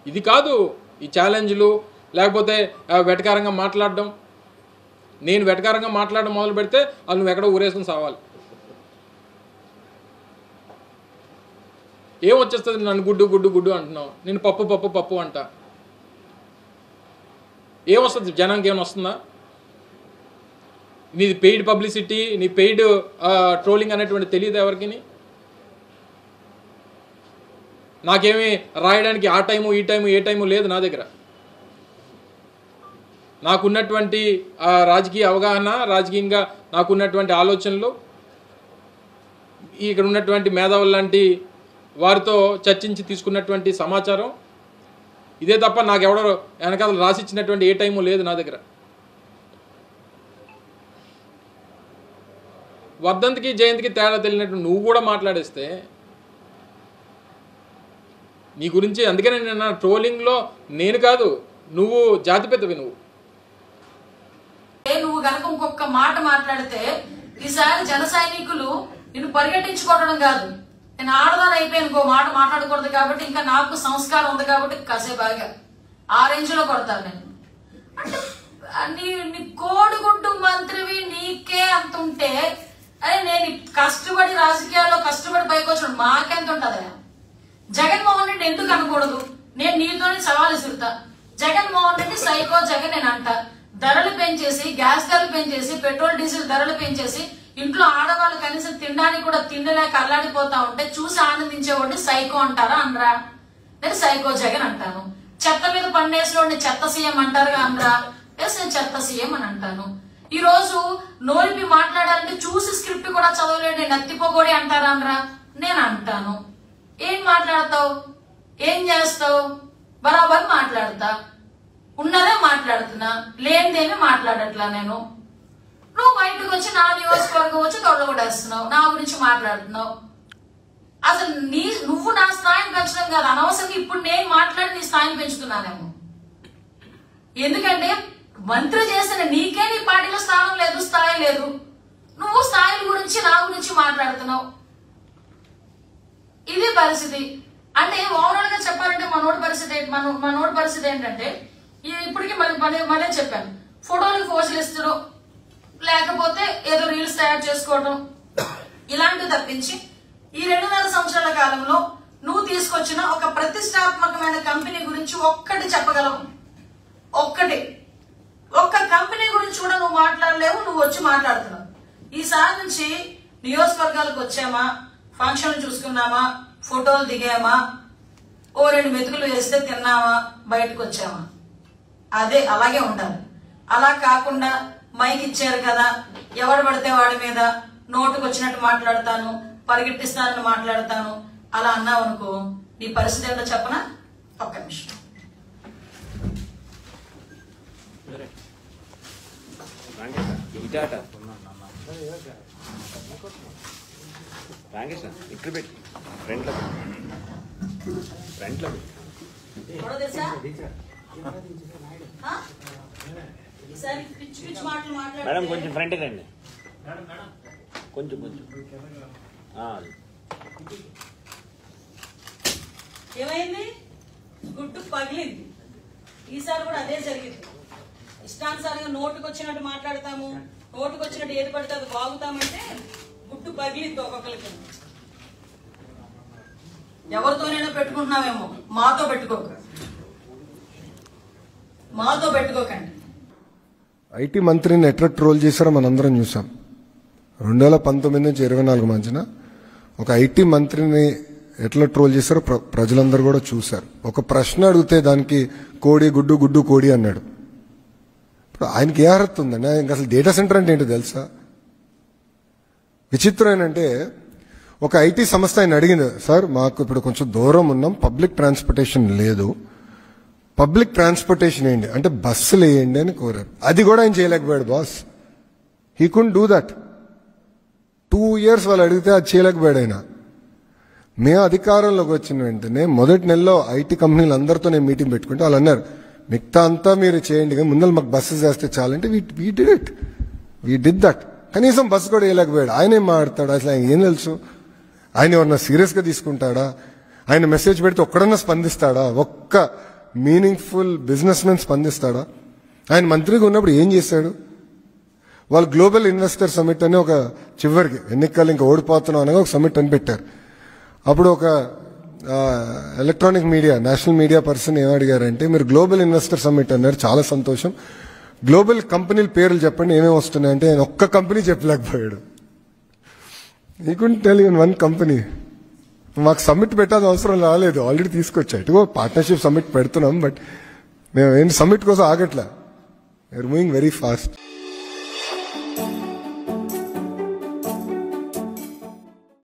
ఇది కాదు ఈ ఛాలెంజ్లు, లేకపోతే వెటకారంగా మాట్లాడడం. నేను వెటకారంగా మాట్లాడడం మొదలు పెడితే వాళ్ళు నువ్వు ఎక్కడో ఊరేసుకుని సావాలి. ఏం వచ్చేస్తుంది? నన్ను గుడ్డు గుడ్డు గుడ్డు అంటున్నావు, నేను పప్పు పప్పు పప్పు అంట. ఏమొస్తుంది? జనానికి ఏమైనా వస్తుందా? నీది పెయిడ్ పబ్లిసిటీ, నీ పెయిడ్ ట్రోలింగ్ అనేటువంటి తెలియదు ఎవరికి. నాకేమీ రాయడానికి ఆ టైము ఈ టైము ఏ టైము లేదు నా దగ్గర. నాకున్నటువంటి రాజకీయ అవగాహన, రాజకీయంగా నాకున్నటువంటి ఆలోచనలు, ఇక్కడ ఉన్నటువంటి మేధావులు లాంటి వారితో చర్చించి తీసుకున్నటువంటి సమాచారం ఇదే తప్ప నాకెవడో వెనకాల రాసిచ్చినటువంటి ఏ టైము లేదు నా దగ్గర. వర్ధంతికి జయంతికి తేడా తెలియనట్టు నువ్వు కూడా మాట్లాడేస్తే నీ గురించి. అందుకనే నేను ట్రోలింగ్లో నేను కాదు, నువ్వు జాతిపెద్దవి. నువ్వు కనుక ఇంకొక మాట మాట్లాడితే ఈసారి జన సైనికులు నిన్ను పరిగెట్టించుకోవడం కాదు, నేను ఆడదాని అయిపోయి ఇంకో మాట మాట్లాడకూడదు కాబట్టి, ఇంకా నాకు సంస్కారం ఉంది కాబట్టి కాసేపు బాగా ఆ రేంజ్ లో కొడతాను నేను. అంటే నీ కోడిగుడ్డు మంత్రివి నీకే అంత ఉంటే, అరే నేను కష్టపడి రాజకీయాల్లో కష్టపడి పైకి వచ్చిన మాకెంత ఉంటదా? జగన్మోహన్ రెడ్డి ఎందుకు అనకూడదు? నేను నీతోనే సవాల్ విసురుతా. జగన్మోహన్ రెడ్డి సైకో జగన్ నేను అంట. ధరలు పెంచేసి, గ్యాస్ ధరలు పెంచేసి, పెట్రోల్ డీజిల్ ధరలు పెంచేసి, ఇంట్లో ఆడవాళ్ళు కనీసం తినడానికి కూడా తిండలేక అల్లాడిపోతా ఉంటే చూసి ఆనందించేవాడిని సైకో అంటారా? అనరా? నేను సైకో జగన్ అంటాను. చెత్త మీద పండేసేవాడిని చెత్త సీఎం అంటారుగా అనరా? ఎస్, నేను చెత్త సీఎం అని అంటాను. ఈ రోజు నోరిపి మాట్లాడాలంటే చూసి స్క్రిప్ట్ కూడా చదవలేడు నత్తిపోగోడి అంటారా? అనరా? నేను అంటాను. ఏం మాట్లాడతావు? ఏం చేస్తావు? బరాబర్ మాట్లాడతా. ఉన్నదే మాట్లాడుతున్నా, లేనిదేమీ మాట్లాడట్లా నేను. నువ్వు బయటకు వచ్చి నా నియోజకవర్గం వచ్చి తొడగొడేస్తున్నావు, నా గురించి మాట్లాడుతున్నావు. అసలు నువ్వు నా స్థాయిని పెంచడం కాదు, అనవసరంగా ఇప్పుడు నేను మాట్లాడి నీ స్థాయిని పెంచుతున్నానేమో. ఎందుకంటే మంత్రి చేసిన నీకే నీ పార్టీలో స్థానం లేదు, స్థాయి లేదు. నువ్వు స్థాయిల గురించి నా గురించి మాట్లాడుతున్నావు. ఇది పరిస్థితి. అంటే ఓవరాల్ గా చెప్పాలంటే మనోడి పరిస్థితి ఏంటంటే, ఇప్పటికీ మళ్ళీ చెప్పాను, ఫోటోలకు పోజులు ఇస్తారు, లేకపోతే ఏదో రీల్స్ తయారు చేసుకోవడం, ఇలాంటివి తప్పించి ఈ 2.5 సంవత్సరాల కాలంలో నువ్వు తీసుకొచ్చిన ఒక ప్రతిష్టాత్మకమైన కంపెనీ గురించి ఒక్కటి చెప్పగలవు. ఒక్క కంపెనీ గురించి కూడా నువ్వు మాట్లాడలేవు. నువ్వు వచ్చి మాట్లాడుతున్నావు. ఈసారి నుంచి నియోజకవర్గాలకు వచ్చామా, ఫంక్షన్లు చూసుకున్నామా, ఫోటోలు దిగామా, ఓ 2 మెతుకులు వేస్తే తిన్నామా, బయటకు వచ్చామా, అదే అలాగే ఉండాలి. అలా కాకుండా మైక్ ఇచ్చారు కదా, ఎవరు పడితే వాడి మీద నోటుకు వచ్చినట్టు మాట్లాడతాను, పరిగెట్టిస్తానని మాట్లాడతాను, అలా అన్నావు అనుకో, నీ పరిస్థితి ఏంటో చెప్పనా? ఒక్క నిమిషం. మేడం కొంచెం ఫ్రంట్ రండి, కొంచెం ఏమైంది? గుడ్డు పగిలింది. ఈసారి కూడా అదే జరిగింది. ఇష్టానుసారంగా నోటుకు వచ్చినట్టు మాట్లాడతాము, నోటుకు వచ్చినట్టు ఏది పడితే అది బాగుతామంటే గుడ్డు పగిలింది ఒక్కొక్కరికి. ఎవరితోనైనా పెట్టుకుంటున్నామేమో, మాతో పెట్టుకోకండి. ఐటీ మంత్రిని ఎట్లా ట్రోల్ చేశారో మనందరం చూసాం. 2019 నుంచి 24 మధ్యన ఒక ఐటీ మంత్రిని ఎట్లా ట్రోల్ చేశారో ప్రజలందరూ కూడా చూశారు. ఒక ప్రశ్న అడిగితే దానికి కోడి గుడ్డు గుడ్డు కోడి అన్నాడు. ఇప్పుడు ఆయనకి ఏ అర్హత ఉందండి? ఆయనకి అసలు డేటా సెంటర్ అంటే ఏంటో తెలుసా? విచిత్రం ఏంటంటే, ఒక ఐటీ సంస్థ ఆయన అడిగింది, సార్ మాకు ఇప్పుడు కొంచెం దూరం ఉన్నాం, పబ్లిక్ ట్రాన్స్పోర్టేషన్ లేదు, పబ్లిక్ ట్రాన్స్పోర్టేషన్ ఏంటి అంటే బస్సులు వేయండి అని కోరారు. అది కూడా ఆయన చేయలేకపోయాడు boss. He could do that. 2 years వాళ్ళు అడిగితే అది చేయలేకపోయాడు ఆయన. మేము అధికారంలోకి వచ్చిన వెంటనే మొదటి నెలలో ఐటీ కంపెనీలు అందరితో నేను మీటింగ్ పెట్టుకుంటే వాళ్ళు అన్నారు, మిగతా అంతా మీరు చేయండి కానీ ముందర మాకు బస్సెస్ వేస్తే చాలంటే వీ డిడ్ దట్. కనీసం బస్సు కూడా వేయలేకపోయాడు. ఆయన ఏం మాట్లాడతాడు? అసలు ఆయన ఏం తెలుసు? ఆయన ఎవరన్నా సీరియస్గా తీసుకుంటాడా? ఆయన మెసేజ్ పెడితే ఒక్కడన్నా స్పందిస్తాడా? ఒక్క మీనింగ్ఫుల్ బిజినెస్ మెన్ స్పందిస్తాడా? ఆయన మంత్రిగా ఉన్నప్పుడు ఏం చేశాడు? వాళ్ళు గ్లోబల్ ఇన్వెస్టర్ సమిట్ అని ఒక చివరికి ఎన్నికలు ఇంకా ఓడిపోతున్నాం అనగా ఒక సమిట్ అని పెట్టారు. అప్పుడు ఒక electronic media national media person ఏమడిగారంటే, మీరు గ్లోబల్ ఇన్వెస్టర్ సమిట్ అన్నారు, చాలా సంతోషం, గ్లోబల్ కంపెనీల పేర్లు చెప్పండి ఏమేమి వస్తున్నాయంటే ఆయన ఒక్క కంపెనీ చెప్పలేకపోయాడు. You couldn't tell even one company. మాకు సమ్మిట్ పెట్టాల్సిన అవసరం రాలేదు, ఆల్రెడీ తీసుకొచ్చా. ఇటుగో పార్ట్నర్షిప్ సమ్మిట్ పెడుతున్నాం, బట్ మేము ఏం సమ్మిట్ కోసం ఆగట్లా. We are moving very fast.